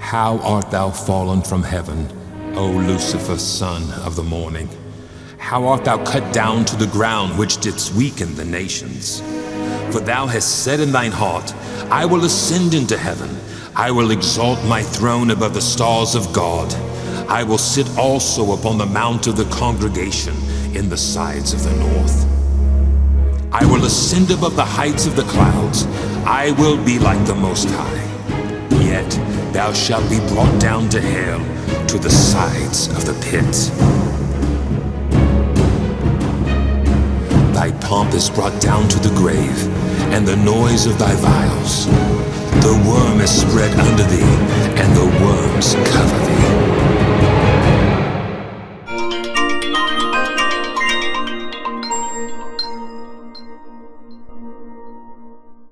How art thou fallen from heaven, O Lucifer, son of the morning? How art thou cut down to the ground, which didst weaken the nations? For thou hast said in thine heart, I will ascend into heaven. I will exalt my throne above the stars of God. I will sit also upon the mount of the congregation in the sides of the north. I will ascend above the heights of the clouds. I will be like the Most High. Yet thou shalt be brought down to hell, to the sides of the pit. Thy pomp is brought down to the grave, and the noise of thy vials. The worm is spread under thee, and the worms cover thee.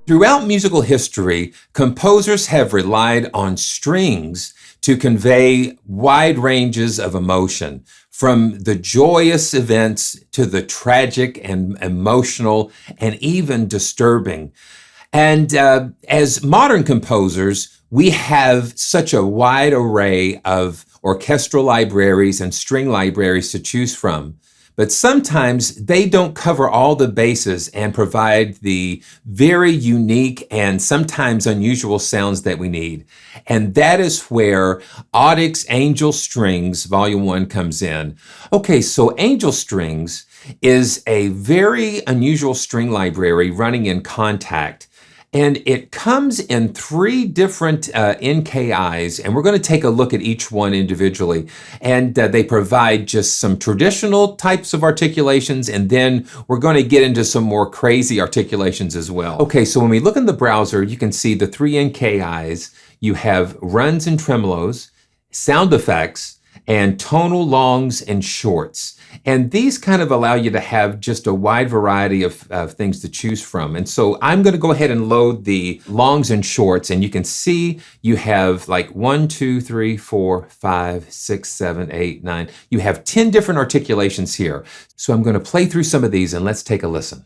Throughout musical history, composers have relied on strings to convey wide ranges of emotion, from the joyous events to the tragic and emotional and even disturbing. And as modern composers, we have such a wide array of orchestral libraries and string libraries to choose from. But sometimes they don't cover all the bases and provide the very unique and sometimes unusual sounds that we need. And that is where Audict's Angel Strings Volume 1 comes in. Okay, so Angel Strings is a very unusual string library running in Kontakt. And it comes in 3 different NKIs, and we're going to take a look at each one individually. And they provide just some traditional types of articulations, and then we're going to get into some more crazy articulations as well. Okay, so when we look in the browser, you can see the 3 NKIs. You have runs and tremolos, sound effects, and tonal longs and shorts. And these kind of allow you to have just a wide variety of things to choose from. And so I'm going to go ahead and load the longs and shorts, and you can see you have like 1, 2, 3, 4, 5, 6, 7, 8, 9. You have 10 different articulations here. So I'm going to play through some of these, and let's take a listen.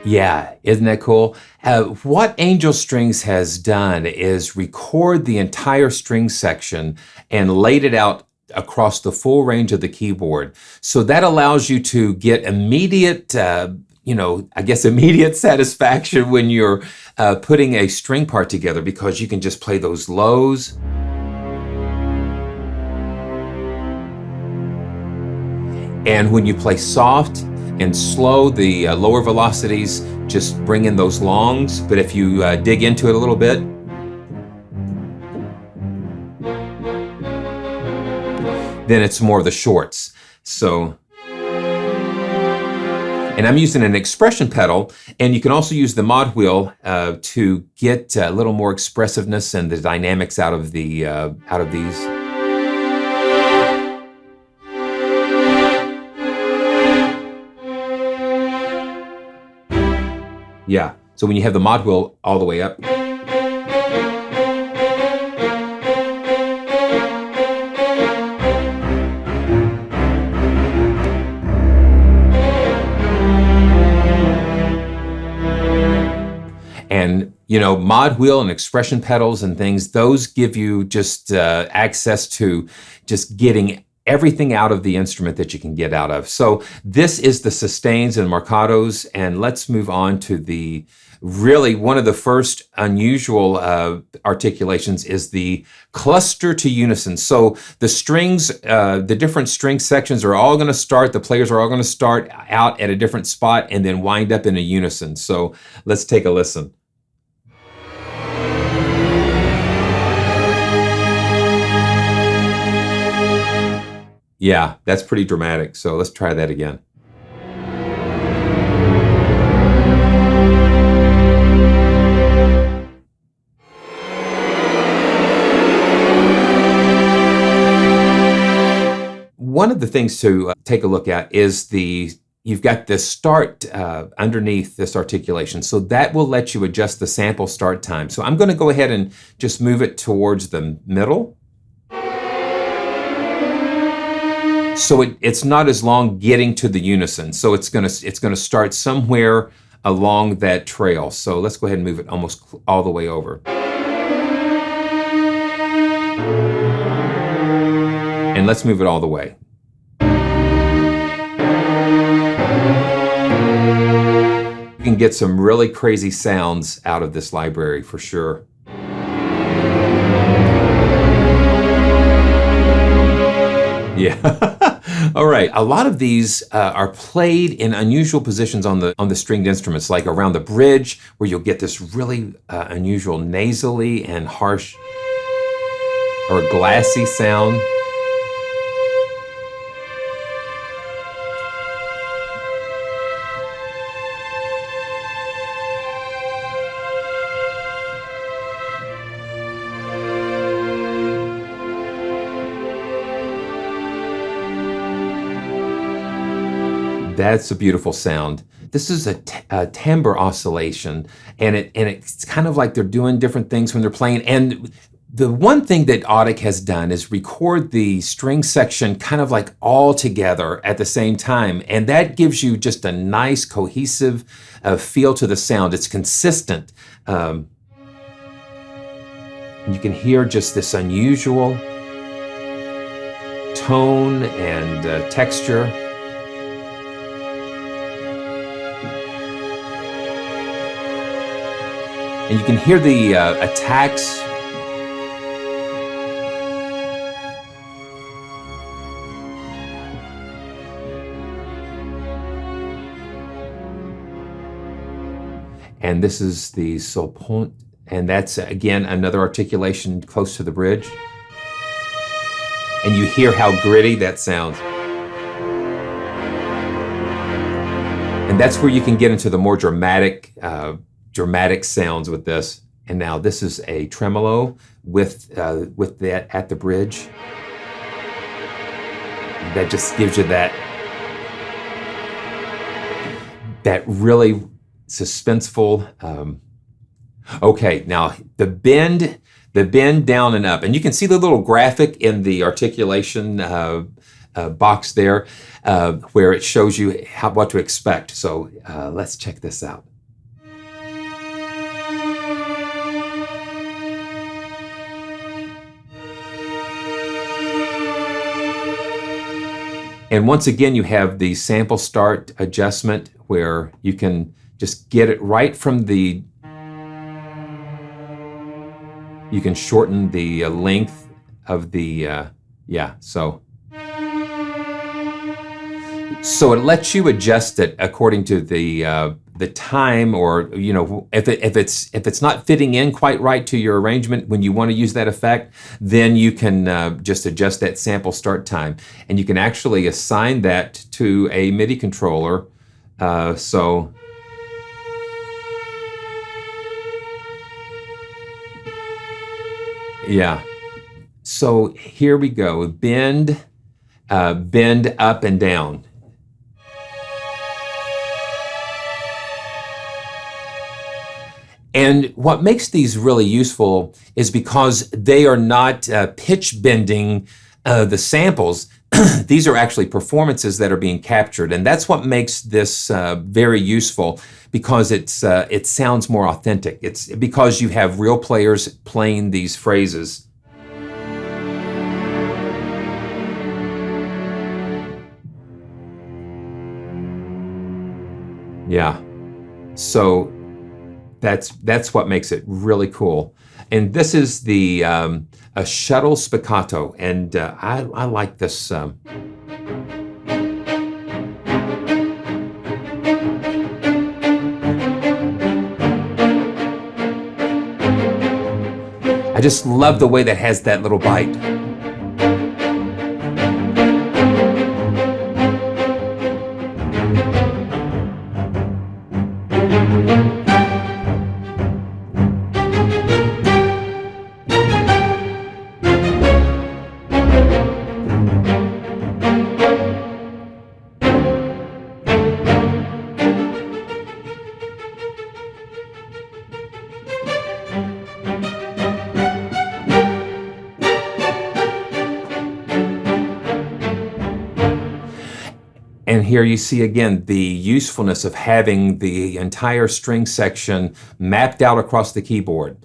Yeah, isn't that cool? What Angel Strings has done is record the entire string section and laid it out across the full range of the keyboard. So that allows you to get immediate, immediate satisfaction when you're putting a string part together, because you can just play those lows. And when you play soft and slow, the lower velocities just bring in those longs. But if you dig into it a little bit, then it's more of the shorts. So, and I'm using an expression pedal, and you can also use the mod wheel to get a little more expressiveness and the dynamics out of these. Yeah, so when you have the mod wheel all the way up. And, mod wheel and expression pedals and things, those give you just access to just getting everything out of the instrument that you can get out of. So this is the sustains and marcatos, and let's move on to the really one of the first unusual articulations is the cluster to unison. So the strings, the different string sections are all going to start, the players are all going to start out at a different spot and then wind up in a unison. So let's take a listen. Yeah, that's pretty dramatic. So let's try that again. One of the things to take a look at is you've got the start underneath this articulation. So that will let you adjust the sample start time. So I'm going to go ahead and just move it towards the middle. So it's not as long getting to the unison. So it's gonna start somewhere along that trail. So let's go ahead and move it almost all the way over. And let's move it all the way. You can get some really crazy sounds out of this library for sure. Yeah. All right. A lot of these are played in unusual positions on the stringed instruments, like around the bridge, where you'll get this really unusual nasally and harsh or glassy sound. That's a beautiful sound. This is a timbre oscillation, and it's kind of like they're doing different things when they're playing. And the one thing that Auddict has done is record the string section kind of like all together at the same time, and that gives you just a nice cohesive feel to the sound. It's consistent. And you can hear just this unusual tone and texture. And you can hear the attacks. And this is the sol point, and that's again another articulation close to the bridge. And you hear how gritty that sounds. And that's where you can get into the more dramatic sounds with this. And now this is a tremolo with that at the bridge. That just gives you that really suspenseful. Okay, now the bend down and up, and you can see the little graphic in the articulation box there, where it shows you what to expect. So let's check this out. And once again, you have the sample start adjustment where you can just get it right from the, you can shorten the length of the, so it lets you adjust it according to the time, or if it's not fitting in quite right to your arrangement when you want to use that effect, then you can just adjust that sample start time, and you can actually assign that to a MIDI controller. So yeah, so here we go. Bend up and down. And what makes these really useful is because they are not pitch bending the samples. These are actually performances that are being captured. And that's what makes this very useful, because it sounds more authentic. It's because you have real players playing these phrases. Yeah. So that's what makes it really cool. And this is the a shuttle spiccato, and I like this. I just love the way that has that little bite. And here you see again the usefulness of having the entire string section mapped out across the keyboard.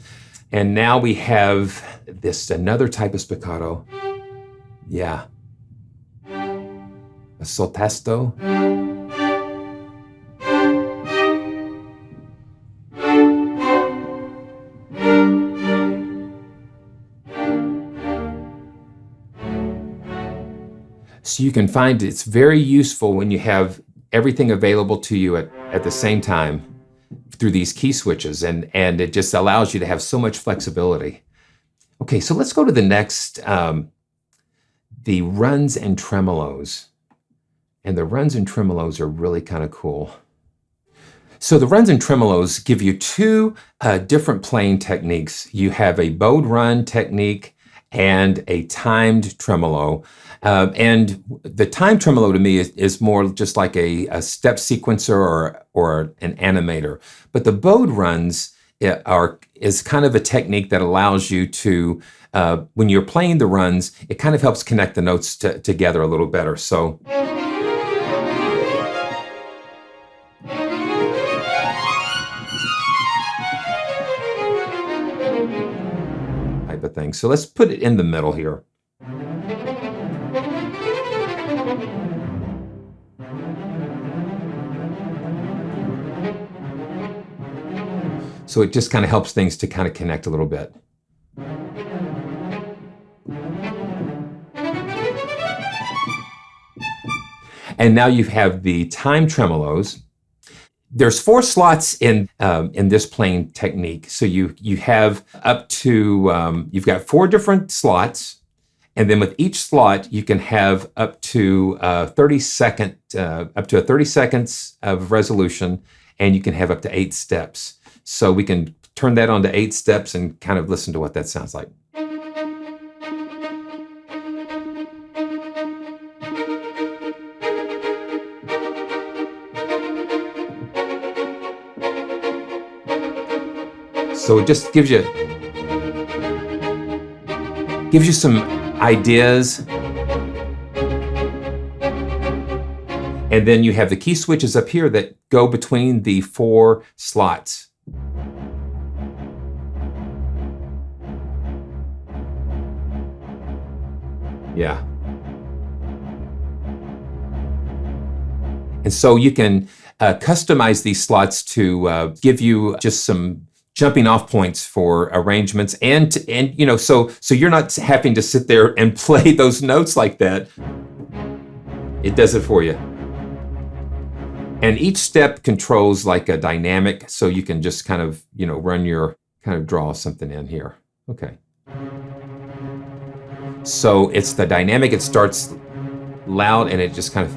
And now we have this another type of spiccato. Yeah. A soltasto. So you can find it's very useful when you have everything available to you at the same time through these key switches, and it just allows you to have so much flexibility. Okay, so let's go to the next, the runs and tremolos. And the runs and tremolos are really kind of cool. So the runs and tremolos give you two different playing techniques. You have a bowed run technique and a timed tremolo. And the time tremolo to me is more just like a step sequencer or an animator. But the bowed runs is kind of a technique that allows you to, when you're playing the runs, it kind of helps connect the notes together a little better. So. Type of thing. So let's put it in the middle here. So it just kind of helps things to kind of connect a little bit. And now you have the time tremolos. There's 4 slots in this playing technique. So you have up to, you've got 4 different slots. And then with each slot, you can have up to 30 seconds of resolution, and you can have up to 8 steps. So we can turn that on to 8 steps and kind of listen to what that sounds like. So it just gives you some ideas. And then you have the key switches up here that go between the 4 slots. Yeah. And so you can customize these slots to give you just some jumping off points for arrangements, and you know, so you're not having to sit there and play those notes like that. It does it for you. And each step controls like a dynamic, so you can just kind of, you know, draw something in here. Okay. So it's the dynamic, it starts loud and it just kind of.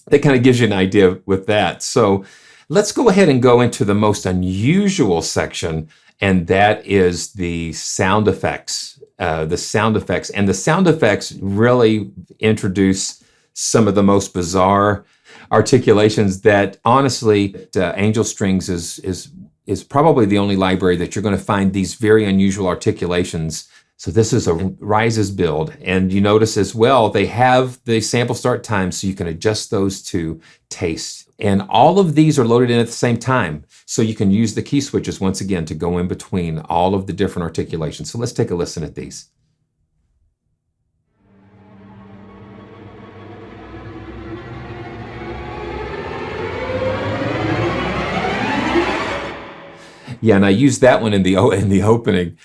That kind of gives you an idea with that. So let's go ahead and go into the most unusual section, and that is the sound effects. And the sound effects really introduce some of the most bizarre articulations that honestly, Angel Strings is probably the only library that you're going to find these very unusual articulations. So this is a rises build. And you notice as well, they have the sample start time so you can adjust those to taste. And all of these are loaded in at the same time. So you can use the key switches once again to go in between all of the different articulations. So let's take a listen at these. Yeah, and I used that one in the opening.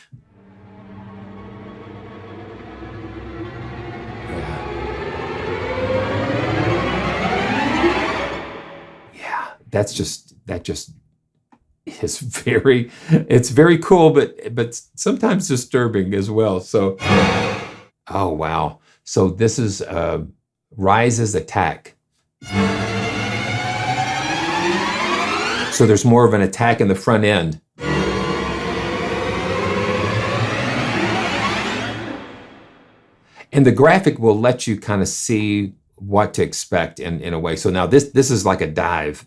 Yeah, that just is it's very cool, but sometimes disturbing as well. So, oh wow. So this is Rise's attack. So there's more of an attack in the front end. And the graphic will let you kind of see what to expect in a way. So now this is like a dive.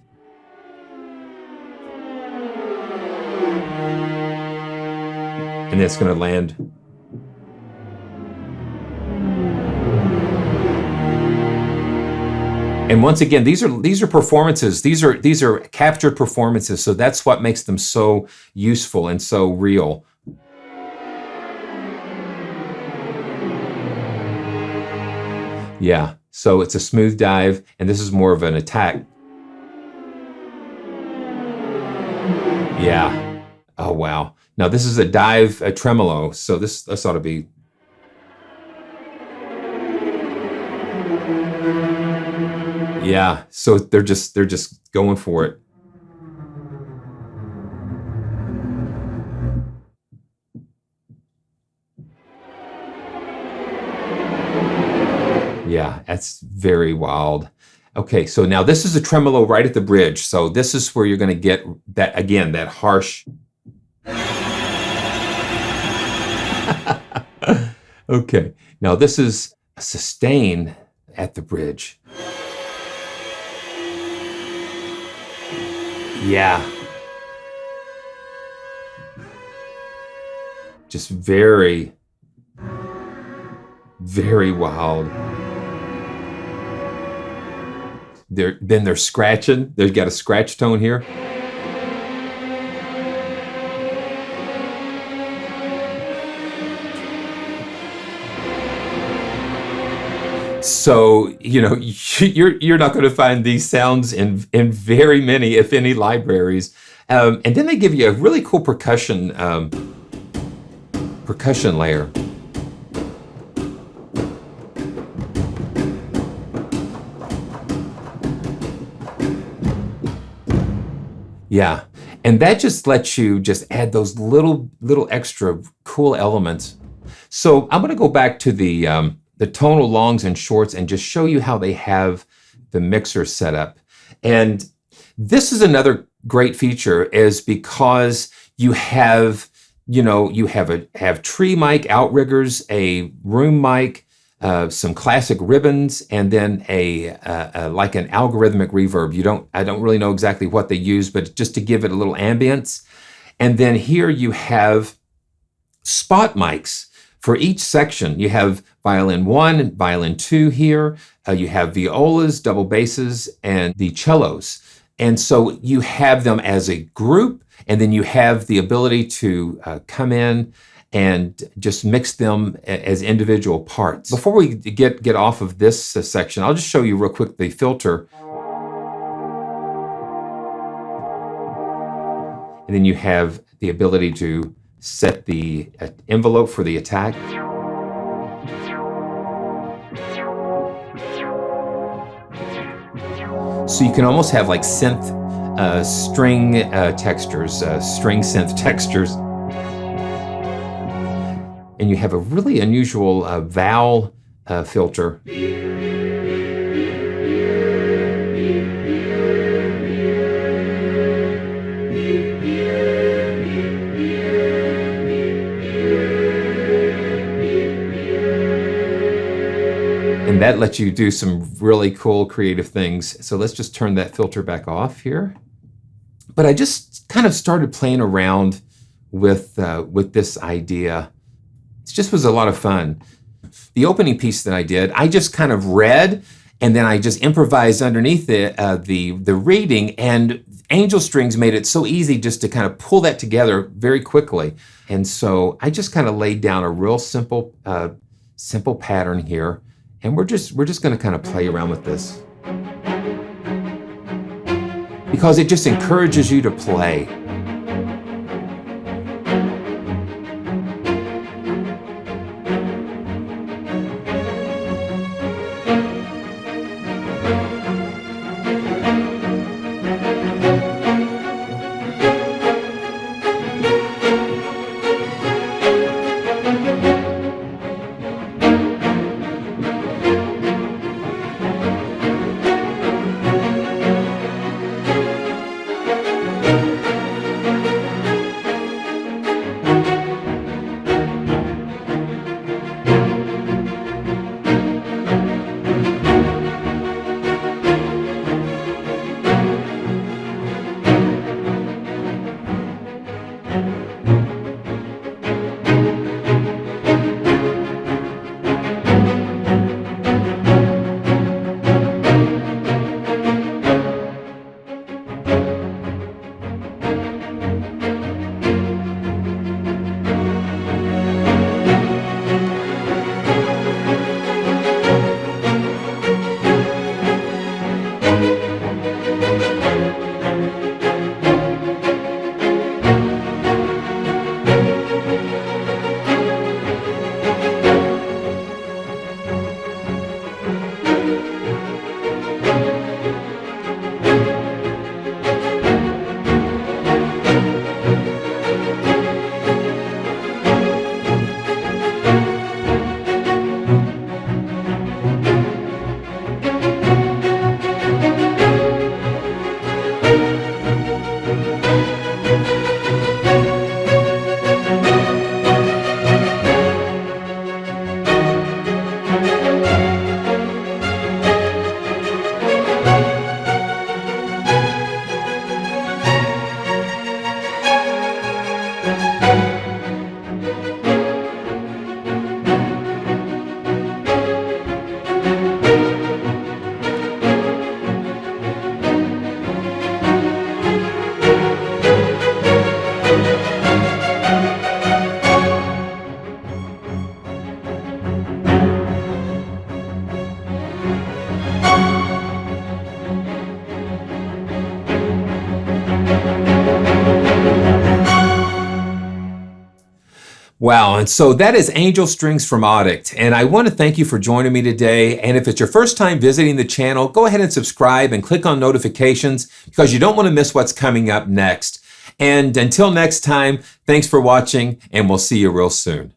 And it's going to land. And once again, these are performances. These are captured performances. So that's what makes them so useful and so real. Yeah, so it's a smooth dive, and this is more of an attack. Yeah. Oh, wow. Now this is a dive, a tremolo, so this ought to be. Yeah, so they're just going for it. Yeah, that's very wild. Okay, so now this is a tremolo right at the bridge. So this is where you're going to get that, again, that harsh. Okay, now this is a sustain at the bridge. Yeah. Just very, very wild. Then they're scratching. They've got a scratch tone here. So, you know, you're not going to find these sounds in very many, if any, libraries. And then they give you a really cool percussion layer. Yeah, and that just lets you just add those little extra cool elements. So I'm going to go back to the tonal longs and shorts and just show you how they have the mixer set up. And this is another great feature, is because you have, you know, you have tree mic outriggers, a room mic, some classic ribbons, and then a like an algorithmic reverb. I don't really know exactly what they use, but just to give it a little ambience. And then here you have spot mics for each section. You have violin 1 and violin 2 here. You have violas, double basses, and the cellos. And so you have them as a group, and then you have the ability to come in and just mix them as individual parts. Before we get off of this section, I'll just show you real quick the filter. And then you have the ability to set the envelope for the attack. So you can almost have like synth string textures, string synth textures. And you have a really unusual vowel filter. And that lets you do some really cool creative things. So let's just turn that filter back off here. But I just kind of started playing around with this idea. just was a lot of fun. The opening piece that I did, I just kind of read, and then I just improvised underneath the reading, and angel strings made it so easy just to kind of pull that together very quickly. And so I just kind of laid down a real simple pattern here, and we're just going to kind of play around with this because it just encourages you to play. Wow, and so that is Angel Strings from Auddict, and I want to thank you for joining me today. And if it's your first time visiting the channel, go ahead and subscribe and click on notifications because you don't want to miss what's coming up next. And until next time, thanks for watching, and we'll see you real soon.